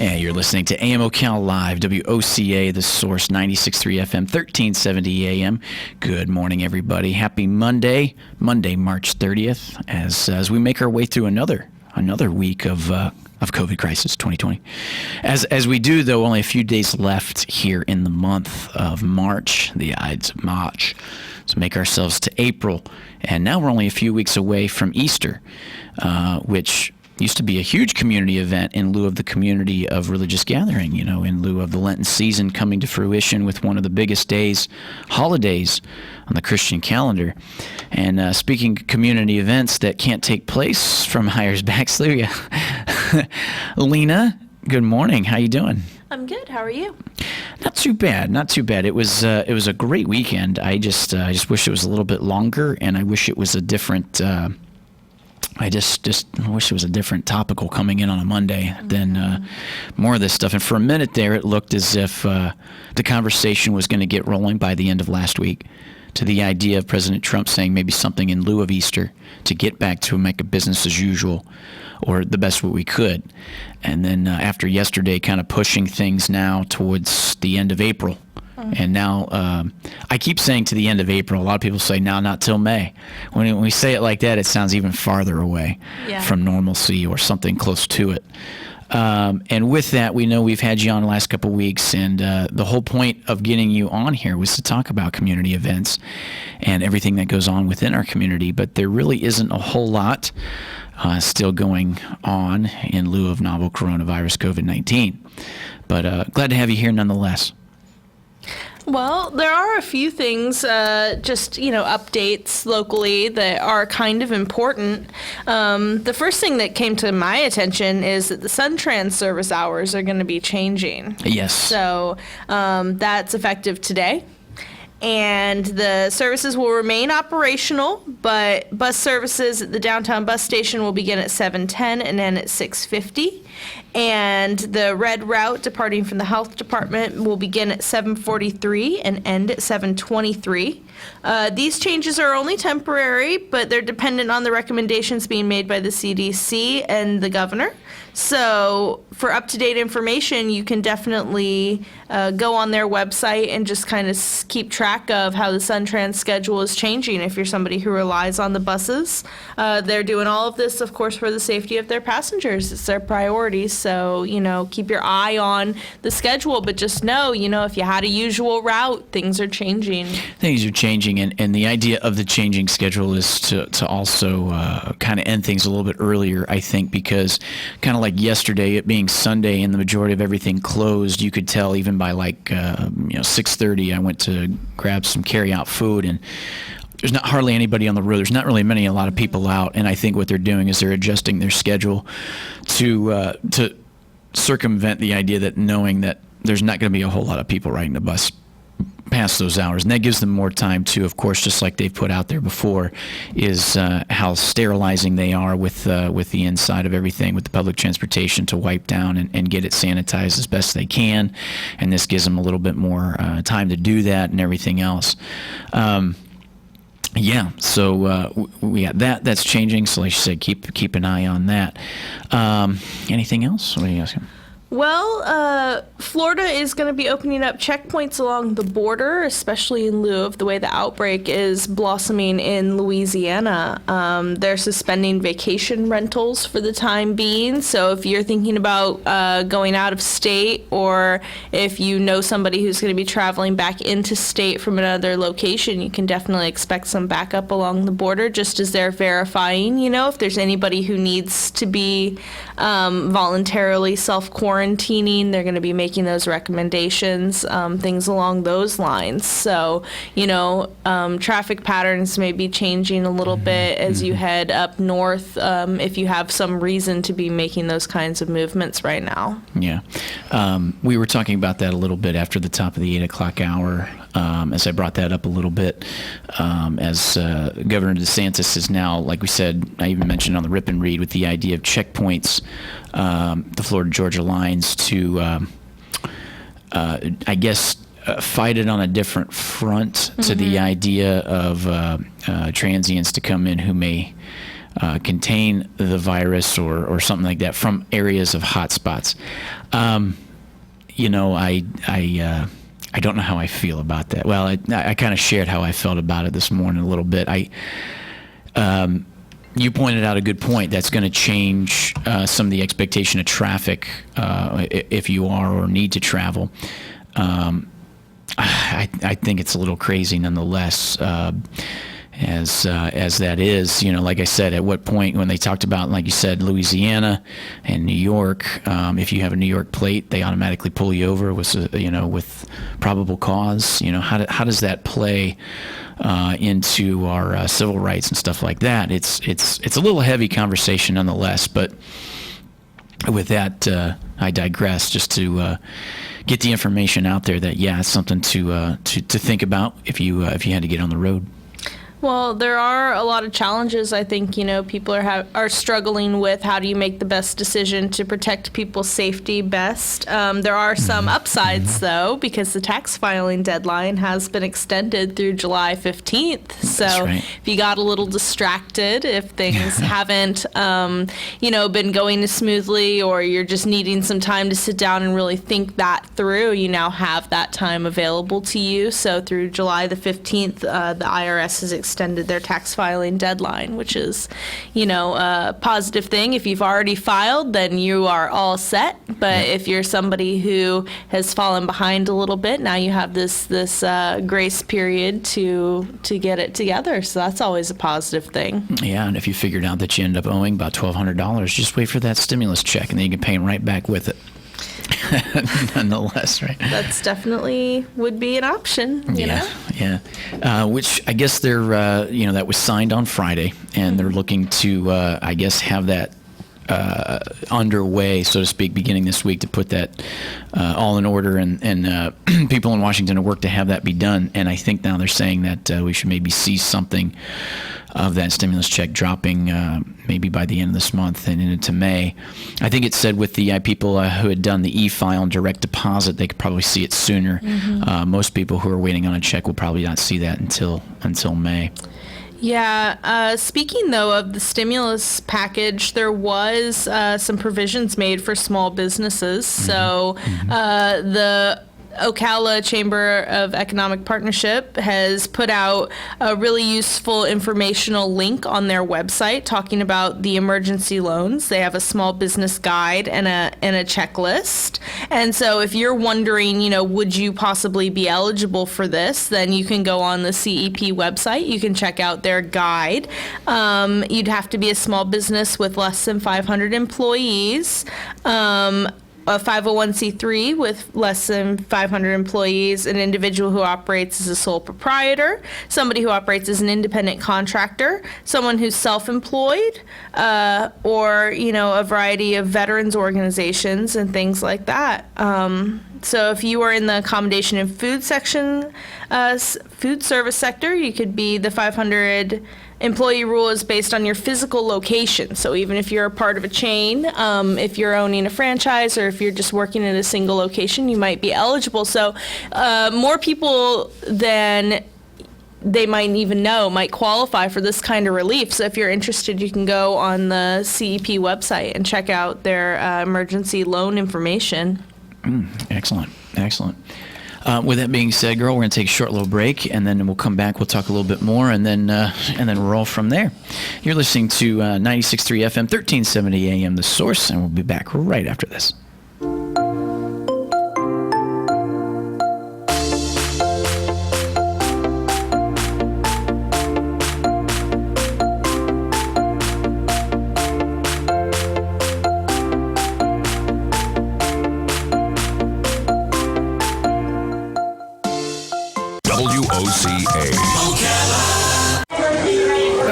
Yeah, you're listening to AM Ocala Live, WOCA, The Source, 96.3 FM, 1370 AM. Good morning, everybody. Happy Monday, March 30th, as we make our way through another week of COVID crisis 2020. As we do, though, only a few days left here in the month of March, the Ides of March. So make ourselves to April, and now we're only a few weeks away from Easter, which used to be a huge community event in lieu of the community of religious gathering, in lieu of the Lenten season coming to fruition with one of the biggest holidays on the Christian calendar. And speaking of community events that can't take place from Hiers, Baxley, Lena, good morning. How you doing? I'm good. How are you? Not too bad. It was a great weekend. I just wish it was a little bit longer, and I wish it was a different. I just wish it was a different topical coming in on a Monday than more of this stuff. And for a minute there, it looked as if the conversation was going to get rolling by the end of last week to the idea of President Trump saying maybe something in lieu of Easter to get back to make a business as usual, or the best what we could. And then after yesterday, kind of pushing things now towards the end of April. And now, I keep saying to the end of April. A lot of people say, no, not till May. When we say it like that, it sounds even farther away from normalcy or something close to it. And with that, we know we've had you on the last couple of weeks, and the whole point of getting you on here was to talk about community events and everything that goes on within our community. But there really isn't a whole lot still going on in lieu of novel coronavirus COVID-19. But glad to have you here nonetheless. Well, there are a few things, updates locally that are kind of important. The first thing that came to my attention is that the SunTrans service hours are going to be changing. Yes. So that's effective today. And the services will remain operational, but bus services at the downtown bus station will begin at 7:10 and end at 6:50. And the red route departing from the health department will begin at 7:43 and end at 7:23. These changes are only temporary, but they're dependent on the recommendations being made by the CDC and the governor. So for up-to-date information, you can definitely go on their website and just kind of keep track of how the SunTrans schedule is changing if you're somebody who relies on the buses. They're doing all of this, of course, for the safety of their passengers. It's their priority. So, keep your eye on the schedule, but just know, if you had a usual route, things are changing. Things are changing, and the idea of the changing schedule is to also kind of end things a little bit earlier, I think, because kind of like yesterday, it being Sunday and the majority of everything closed, you could tell even by 6:30, I went to grab some carry-out food, and there's not hardly anybody on the road. There's not really a lot of people out, and I think what they're doing is they're adjusting their schedule to circumvent the idea that knowing that there's not going to be a whole lot of people riding the bus past those hours, and that gives them more time to, of course, just like they've put out there before, is how sterilizing they are with the inside of everything, with the public transportation, to wipe down and get it sanitized as best they can, and this gives them a little bit more time to do that and everything else. So we got that's changing. So like you said, keep an eye on that. Anything else? What are you asking? Well, Florida is going to be opening up checkpoints along the border, especially in lieu of the way the outbreak is blossoming in Louisiana. They're suspending vacation rentals for the time being. So if you're thinking about going out of state, or if you know somebody who's going to be traveling back into state from another location, you can definitely expect some backup along the border, just as they're verifying, if there's anybody who needs to be voluntarily self-quarantining, they're going to be making those recommendations, things along those lines. So, traffic patterns may be changing a little bit as you head up north, if you have some reason to be making those kinds of movements right now. Yeah. We were talking about that a little bit after the top of the 8 o'clock hour, as I brought that up a little bit, as Governor DeSantis is now, like we said, I even mentioned on the Rip and Read, with the idea of checkpoints, the Florida-Georgia lines to, fight it on a different front to the idea of transients to come in who may contain the virus or something like that from areas of hot spots. You know, I don't know how I feel about that. Well, I kind of shared how I felt about it this morning a little bit. You pointed out a good point. That's going to change some of the expectation of traffic if you are or need to travel. I think it's a little crazy nonetheless. As that is, you know, like I said, at what point when they talked about, like you said, Louisiana and New York, if you have a New York plate, they automatically pull you over with probable cause. You know, how does that play into our civil rights and stuff like that? It's a little heavy conversation nonetheless, but with that, I digress just to get the information out there that it's something to think about if you had to get on the road. Well, there are a lot of challenges. I think, you know, people are struggling with how do you make the best decision to protect people's safety best. There are some upsides, though, because the tax filing deadline has been extended through July 15th. So if you got a little distracted, if things haven't, been going smoothly, or you're just needing some time to sit down and really think that through, you now have that time available to you. So through July the 15th, the IRS has extended their tax filing deadline, which is, a positive thing. If you've already filed, then you are all set. But if you're somebody who has fallen behind a little bit, now you have this grace period to get it together. So that's always a positive thing. Yeah, and if you figured out that you end up owing about $1,200, just wait for that stimulus check, and then you can pay them right back with it. Nonetheless, right? That's definitely would be an option. You know? Which I guess they're, that was signed on Friday, and they're looking to, have that underway, so to speak, beginning this week to put that all in order, and people in Washington have worked to have that be done. And I think now they're saying that we should maybe see something of that stimulus check dropping maybe by the end of this month and into May. I think it said with the people who had done the e-file and direct deposit, they could probably see it sooner. Most people who are waiting on a check will probably not see that until May. Yeah. Speaking, though, of the stimulus package, there was some provisions made for small businesses. So the Ocala Chamber of Economic Partnership has put out a really useful informational link on their website talking about the emergency loans. They have a small business guide and a checklist. And so if you're wondering, would you possibly be eligible for this, then you can go on the CEP website. You can check out their guide. You'd have to be a small business with less than 500 employees. A 501c3 with less than 500 employees, an individual who operates as a sole proprietor, somebody who operates as an independent contractor, someone who's self-employed, or, a variety of veterans organizations and things like that. So if you are in the accommodation and food service sector, you could be the 500 employee rule is based on your physical location. So even if you're a part of a chain, if you're owning a franchise, or if you're just working at a single location, you might be eligible. So more people than they might even know might qualify for this kind of relief. So if you're interested, you can go on the CEP website and check out their emergency loan information. Excellent. With that being said, girl, we're going to take a short little break, and then we'll come back. We'll talk a little bit more, and then roll from there. You're listening to 96.3 FM, 1370 AM, The Source, and we'll be back right after this.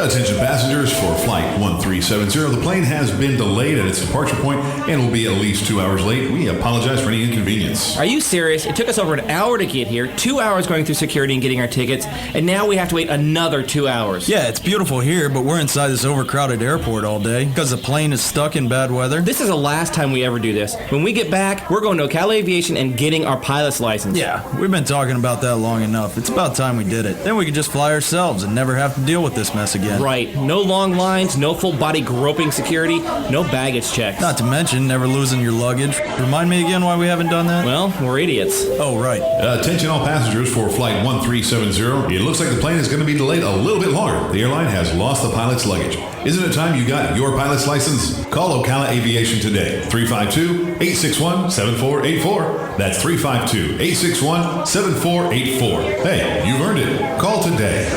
Attention passengers for Flight 1370. The plane has been delayed at its departure point and will be at least 2 hours late. We apologize for any inconvenience. Are you serious? It took us over an hour to get here, 2 hours going through security and getting our tickets, and now we have to wait another 2 hours. Yeah, it's beautiful here, but we're inside this overcrowded airport all day because the plane is stuck in bad weather. This is the last time we ever do this. When we get back, we're going to Ocala Aviation and getting our pilot's license. Yeah, we've been talking about that long enough. It's about time we did it. Then we could just fly ourselves and never have to deal with this mess again. Right. No long lines, no full body groping security, no baggage checks. Not to mention never losing your luggage. Remind me again why we haven't done that? Well, we're idiots. Oh, right. Attention all passengers for flight 1370. It looks like the plane is going to be delayed a little bit longer. The airline has lost the pilot's luggage. Isn't it time you got your pilot's license? Call Ocala Aviation today. 352-861-7484. That's 352-861-7484. Hey, you've earned it. Call today.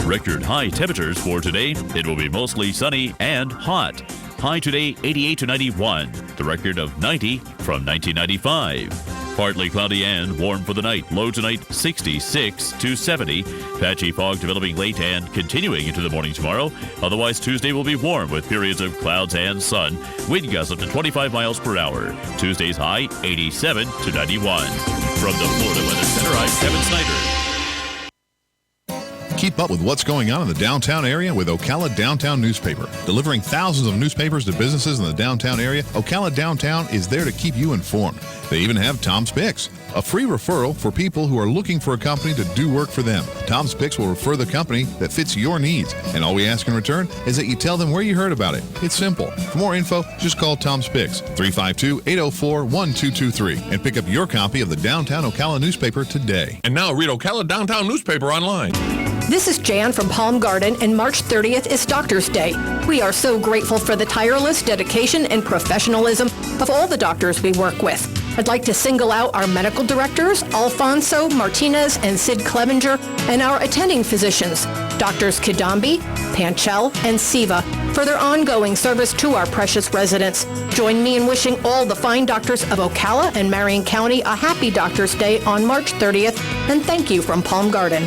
Record high temperatures for today. It will be mostly sunny and hot. High today 88 to 91. The record of 90 from 1995. Partly cloudy and warm for the night. Low tonight 66 to 70. Patchy fog developing late and continuing into the morning tomorrow. Otherwise Tuesday will be warm with periods of clouds and sun. Wind gusts up to 25 miles per hour. Tuesday's high 87 to 91. From the Florida Weather Center, I'm Kevin Snyder. Keep up with what's going on in the downtown area with Ocala Downtown Newspaper. Delivering thousands of newspapers to businesses in the downtown area, Ocala Downtown is there to keep you informed. They even have Tom's Picks, a free referral for people who are looking for a company to do work for them. Tom's Picks will refer the company that fits your needs, and all we ask in return is that you tell them where you heard about it. It's simple. For more info, just call Tom's Picks, 352-804-1223, and pick up your copy of the Downtown Ocala newspaper today. And now read Ocala Downtown newspaper online. This is Jan from Palm Garden, and March 30th is Doctors' Day. We are so grateful for the tireless dedication and professionalism of all the doctors we work with. I'd like to single out our medical directors, Alfonso, Martinez, and Sid Clevenger, and our attending physicians, Doctors Kidambi, Panchel, and Siva, for their ongoing service to our precious residents. Join me in wishing all the fine doctors of Ocala and Marion County a happy Doctors' Day on March 30th, and thank you from Palm Garden.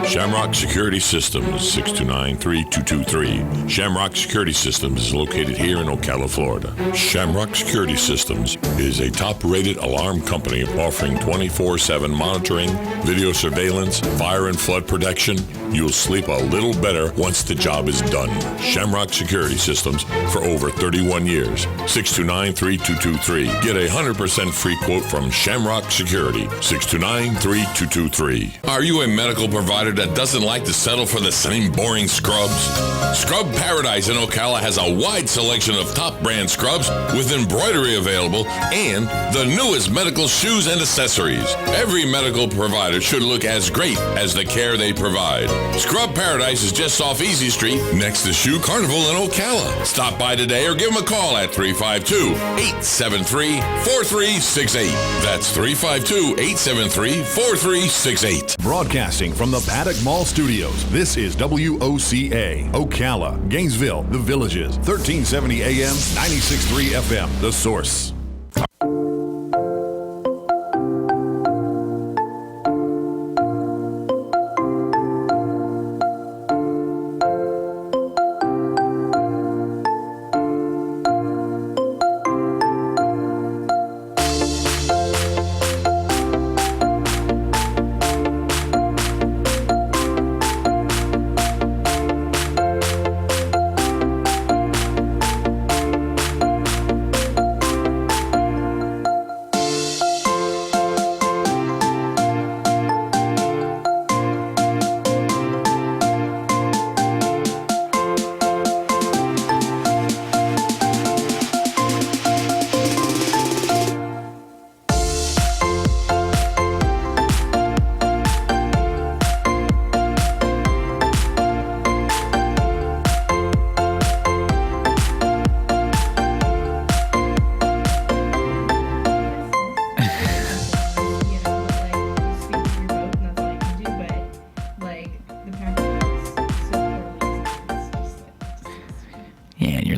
Shamrock Security Systems, 629-3223. Shamrock Security Systems is located here in Ocala, Florida. Shamrock Security Systems is a top-rated alarm company offering 24/7 monitoring, video surveillance, fire and flood protection. You'll sleep a little better once the job is done. Shamrock Security Systems for over 31 years. 629-3223. Get a 100% free quote from Shamrock Security. 629-3223. Are you a medical provider that doesn't like to settle for the same boring scrubs? Scrub Paradise in Ocala has a wide selection of top brand scrubs with embroidery available and the newest medical shoes and accessories. Every medical provider should look as great as the care they provide. Scrub Paradise is just off Easy Street next to Shoe Carnival in Ocala. Stop by today or give them a call at 352-873-4368. That's 352-873-4368. Broadcasting from the Paddock Mall Studios, this is WOCA, Ocala, Gainesville, The Villages, 1370 AM, 96.3 FM, The Source.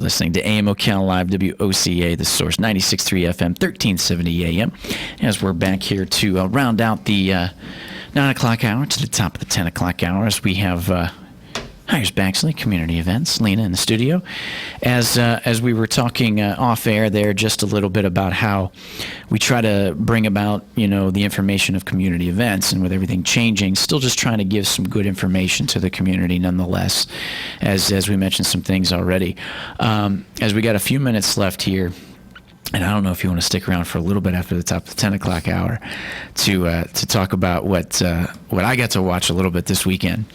Listening to AM Ocala Live, WOCA, The Source, 96.3 FM, 1370 AM. As we're back here to round out the 9 o'clock hour to the top of the 10 o'clock hour, as we have Hiers, Baxley, Community Events. Lena in the studio. As we were talking off air there, just a little bit about how we try to bring about, the information of community events, and with everything changing, still just trying to give some good information to the community nonetheless, as we mentioned some things already. As we got a few minutes left here, and I don't know if you want to stick around for a little bit after the top of the 10 o'clock hour to talk about what I got to watch a little bit this weekend.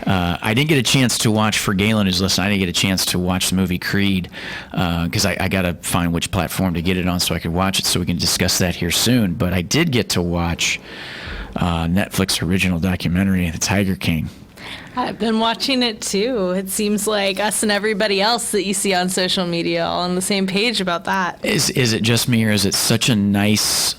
I didn't get a chance to watch, for Galen who's listening, I didn't get a chance to watch the movie Creed because I got to find which platform to get it on so I could watch it, so we can discuss that here soon. But I did get to watch Netflix original documentary, The Tiger King. I've been watching it too. It seems like us and everybody else that you see on social media all on the same page about that. Is it just me, or is it such a nice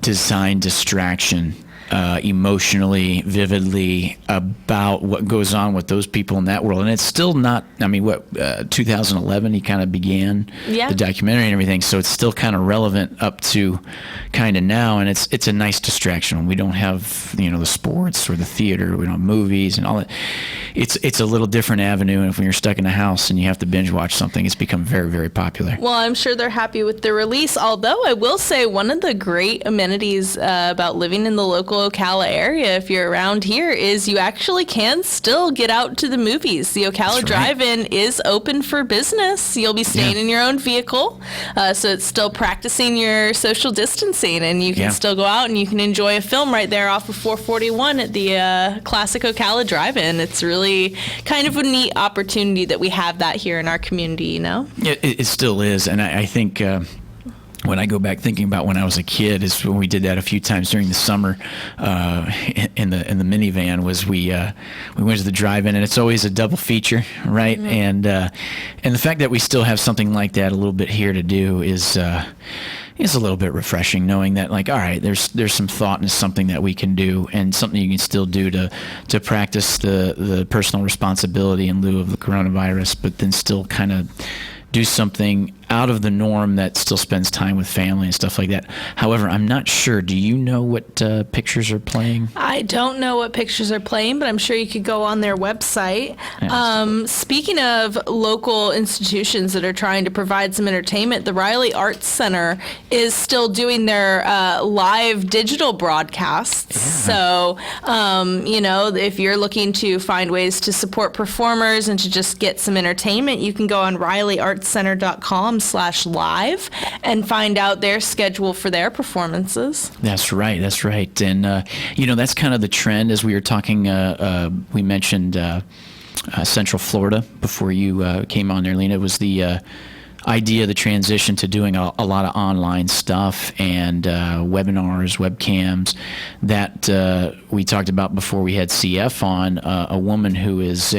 design distraction, emotionally, vividly, about what goes on with those people in that world? And it's still not, 2011 he kind of began the documentary and everything, so it's still kind of relevant up to kind of now, and it's a nice distraction when we don't have, the sports or the theater, we don't have movies and all that. It's a little different avenue, and if you're stuck in a house and you have to binge watch something, it's become very, very popular. Well, I'm sure they're happy with the release, although I will say one of the great amenities about living in the local Ocala area, if you're around here, is you actually can still get out to the movies. The Ocala Drive In is open for business. You'll be staying in your own vehicle, so it's still practicing your social distancing, and you can still go out and you can enjoy a film right there off of 441 at the classic Ocala Drive In. It's really kind of a neat opportunity that we have that here in our community, It still is, and I think when I go back thinking about when I was a kid, is when we did that a few times during the summer in the minivan. Was we went to the drive-in, and it's always a double feature, right? Mm-hmm. And the fact that we still have something like that a little bit here to do is a little bit refreshing, knowing that, like, all right, there's some thought and something that we can do, and something you can still do to practice the personal responsibility in lieu of the coronavirus, but then still kind of do something out of the norm that still spends time with family and stuff like that. However, I'm not sure. Do you know what pictures are playing? I don't know what pictures are playing, but I'm sure you could go on their website. Speaking of local institutions that are trying to provide some entertainment, the Riley Arts Center is still doing their live digital broadcasts. So, if you're looking to find ways to support performers and to just get some entertainment, you can go on RileyArtsCenter.com/live and find out their schedule for their performances. That's right. And, that's kind of the trend. As we were talking, we mentioned Central Florida before you came on there, Lena. It was the idea, the transition to doing a lot of online stuff and webinars, webcams that we talked about before we had CF on, a woman who is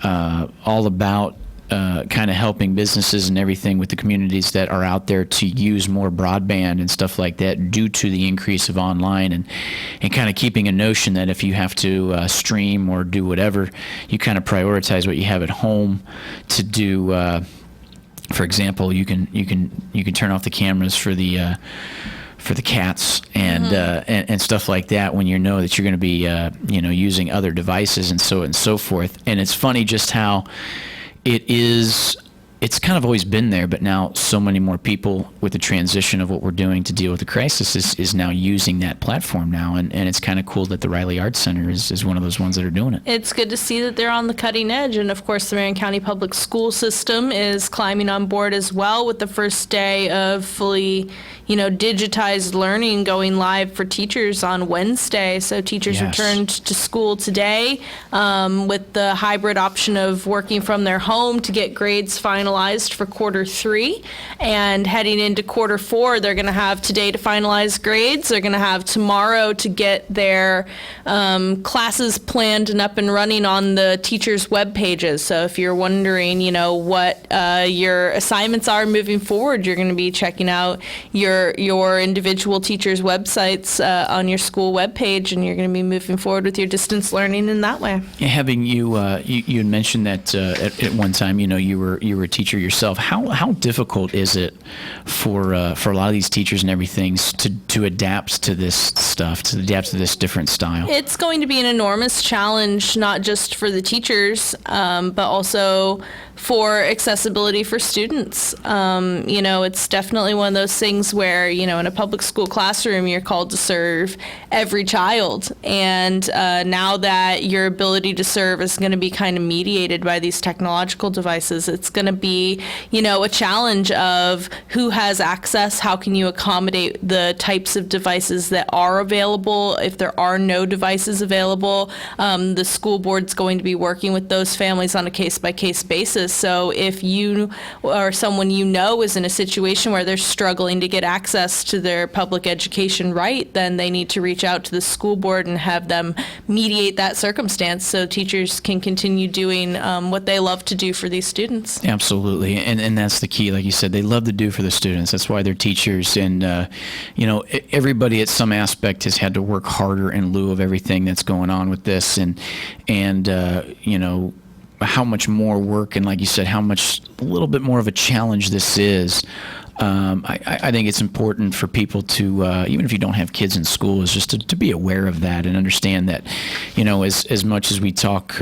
all about kind of helping businesses and everything with the communities that are out there to use more broadband and stuff like that due to the increase of online, and kind of keeping a notion that if you have to stream or do whatever, you kind of prioritize what you have at home to do. For example, you can turn off the cameras for the cats and stuff like that when you know that you're going to be using other devices and so on and so forth. And it's funny just how it's kind of always been there, but now so many more people with the transition of what we're doing to deal with the crisis is now using that platform now, and it's kind of cool that the Riley Arts Center is one of those ones that are doing it. It's good to see that they're on the cutting edge, and of course the Marion County Public School System is climbing on board as well with the first day of fully digitized learning going live for teachers on Wednesday. So teachers returned to school today with the hybrid option of working from their home to get grades finalized for quarter 3. And heading into quarter 4, they're going to have today to finalize grades. They're going to have tomorrow to get their classes planned and up and running on the teachers' web pages. So if you're wondering, what your assignments are moving forward, you're going to be checking out your individual teachers' websites on your school webpage, and you're going to be moving forward with your distance learning in that way. Having you had mentioned that at one time, you were teaching teacher yourself. How difficult is it for a lot of these teachers and everything to adapt to this stuff, to adapt to this different style? It's going to be an enormous challenge, not just for the teachers, but also for accessibility for students. It's definitely one of those things where, in a public school classroom, you're called to serve every child. And now that your ability to serve is going to be kind of mediated by these technological devices, it's going to be, a challenge of who has access, how can you accommodate the types of devices that are available. If there are no devices available, the school board's going to be working with those families on a case-by-case basis. So if you or someone is in a situation where they're struggling to get access to their public education right, then they need to reach out to the school board and have them mediate that circumstance so teachers can continue doing what they love to do for these students. Absolutely. And that's the key. Like you said, they love to do for the students. That's why they're teachers. And, everybody at some aspect has had to work harder in lieu of everything that's going on with this. And how much more work and, like you said, a little bit more of a challenge this is. I think it's important for people to, even if you don't have kids in school, is just to be aware of that and understand that, as much as we talk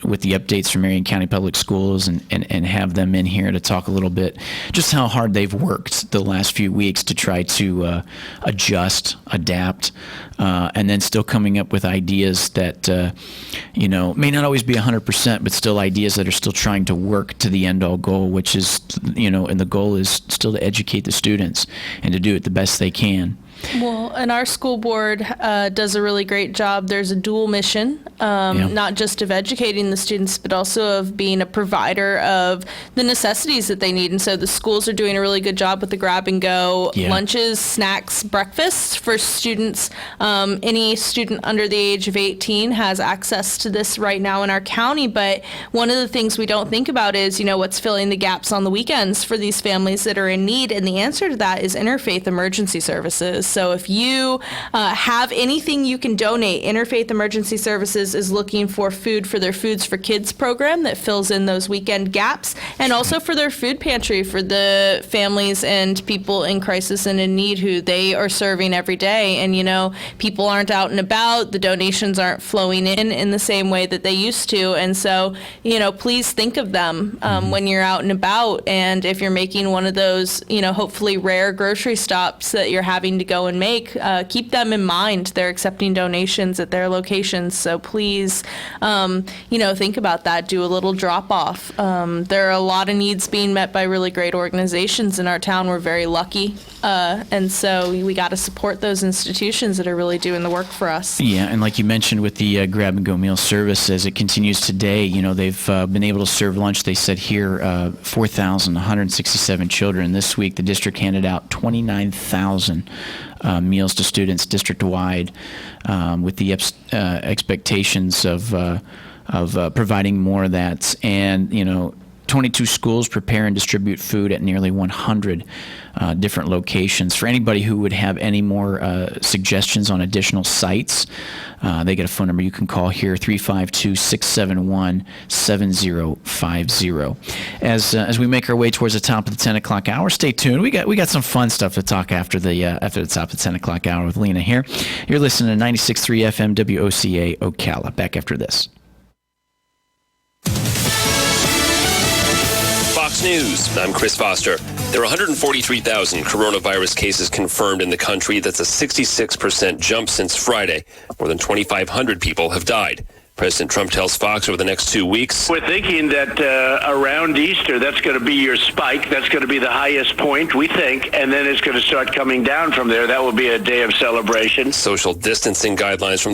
with the updates from Marion County Public Schools and have them in here to talk a little bit just how hard they've worked the last few weeks to try to adjust, adapt, and then still coming up with ideas that, may not always be 100%, but still ideas that are still trying to work to the end-all goal, which is, and the goal is still to educate the students and to do it the best they can. Well, and our school board does a really great job. There's a dual mission, not just of educating the students, but also of being a provider of the necessities that they need. And so the schools are doing a really good job with the grab-and-go lunches, snacks, breakfasts for students. Any student under the age of 18 has access to this right now in our county. But one of the things we don't think about is, what's filling the gaps on the weekends for these families that are in need. And the answer to that is interfaith emergency services. So if you have anything you can donate, Interfaith Emergency Services is looking for food for their Foods for Kids program that fills in those weekend gaps, and also for their food pantry for the families and people in crisis and in need who they are serving every day. And, people aren't out and about. The donations aren't flowing in the same way that they used to. And so, please think of them when you're out and about. And if you're making one of those, hopefully rare grocery stops that you're having to go and make, keep them in mind. They're accepting donations at their locations, so please, think about that. Do a little drop-off. There are a lot of needs being met by really great organizations in our town. We're very lucky, and so we got to support those institutions that are really doing the work for us. Yeah, and like you mentioned with the grab-and-go meal service, as it continues today, they've been able to serve lunch, they said here, 4,167 children. This week, the district handed out 29,000 meals to students district-wide, with the expectations of providing more of that. And, 22 schools prepare and distribute food at nearly 100 different locations. For anybody who would have any more suggestions on additional sites, they get a phone number you can call here, 352-671-7050. As we make our way towards the top of the 10 o'clock hour, stay tuned. We got some fun stuff to talk after the top of the 10 o'clock hour with Lena here. You're listening to 96.3 FM WOCA Ocala. Back after this. Fox News, I'm Chris Foster. There are 143,000 coronavirus cases confirmed in the country. That's a 66% jump since Friday. More than 2,500 people have died. President Trump tells Fox over the next 2 weeks. We're thinking that around Easter, that's going to be your spike. That's going to be the highest point, we think, and then it's going to start coming down from there. That will be a day of celebration. Social distancing guidelines from